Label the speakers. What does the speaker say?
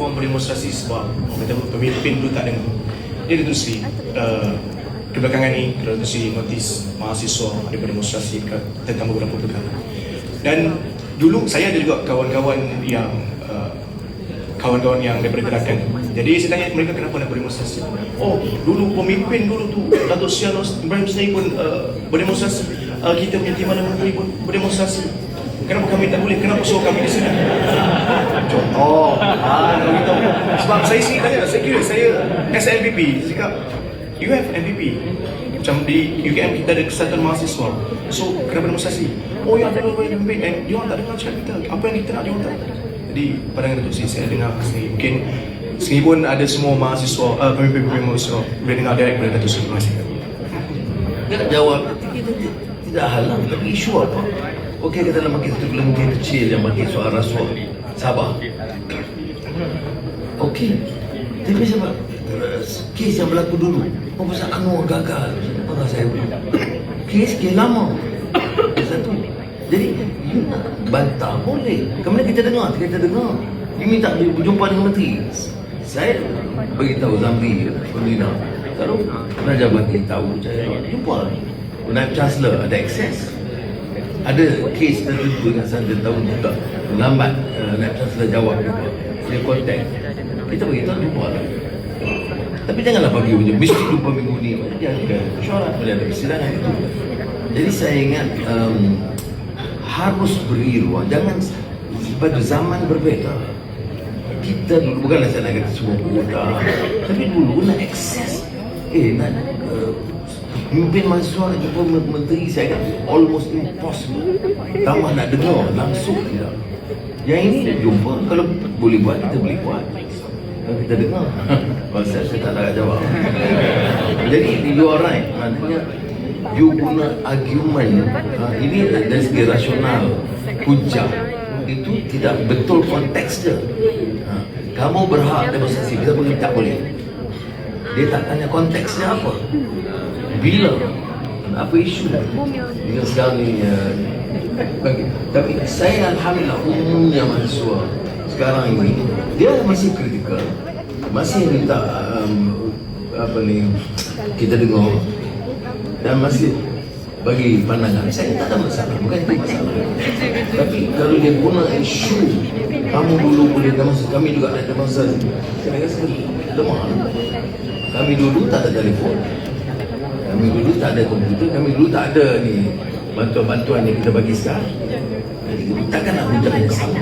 Speaker 1: orang berdemonstrasi sebab orang kata pemimpin tu tak dengar. Dia diterusi kebelakangan ni kita terusi notis mahasiswa ada berdemonstrasi tentang beberapa perkara. Dan dulu saya ada juga kawan-kawan yang daripada gerakan. Jadi saya tanya mereka kenapa nak berdemonstrasi. Oh, dulu pemimpin dulu tu Datuk Seri Ibrahim Sendiri pun berdemonstrasi. Kita punya Timbalan Menteri pun berdemonstrasi. Kenapa kami tak boleh? Kenapa suruh kami di sini? Contoh. Gitu. Sebab saya sini tanya, saya kira saya as MVP, saya cakap, you have MVP. Macam di UKM kita ada kesatuan mahasiswa. So, kenapa demonstrasi? Oh, yang ada MVP and dia orang tak dengar cakap kita. Apa yang kita nak, dia orang tak. Jadi, pandangan Datuk Seri saya dengar sendiri. Mungkin sendiri pun ada semua mahasiswa, pemimpin-pemimpin mahasiswa boleh dengar direct pada Datuk Seri. Terima kasih.
Speaker 2: Dia nak jawab, kita tidak halang, tapi isu apa? Okey, kita nak bagi satu kelemahan kecil yang bagi soal rasuah. Sabar. Okey. Tapi sebab kes yang berlaku dulu, pasal Anwar gagal. Orang saya kes lama. Satu. Jadi, you nak bantah boleh. Kemudian kita dengar. Dia minta berjumpa dengan menteri. Saya beritahu Zamri, Pembina. Kalau Raja bagi tahu, saya jumpa. Naib Chancellor ada akses. Ada kes tertentu yang saya tahu juga lambat Naib Chancellor jawab juga. Dia kontak. Kita beritahu jumpa lah. Tapi janganlah bagi je mesti jumpa minggu ni. Dia ada syarat, dia ada persidangan itu. Jadi saya ingat harus beri ruang. Jangan pada zaman berbeza. Kita dulu bukanlah saya nak kata semua mudah, tapi dulu nak akses. Nak pimpin mahasiswa nak jumpa menteri, saya kata almost impossible. Tambah nak dengar langsung tidak. Yang ini nak jumpa, kalau boleh buat kita boleh buat. Kalau kita dengar, pasal saya tak nak jawab. Jadi you are right. Maksudnya you guna argument ini dari segi rasional, hujah itu tidak betul konteks dia. Kamu berhak demonstrasi, kita boleh tak boleh. Dia tak tanya konteksnya apa. Bila? Apa isu? Bila sekarang ni tapi saya alhamdulillah umumnya mahasiswa sekarang ini dia masih kritikal, masih minta kita dengar dan masih bagi pandangan. Saya tak ada masalah, bukan itu masalah. Tapi kalau dia guna isu, kamu dulu boleh demonstrasi, kami juga ada demonstrasi, saya rasa lemah. Kami dulu tak ada telefon, kami dulu tak ada komputer, kami dulu tak ada ni bantuan-bantuan yang kita bagi sekarang. Jadi takkan nak hujah yang sama.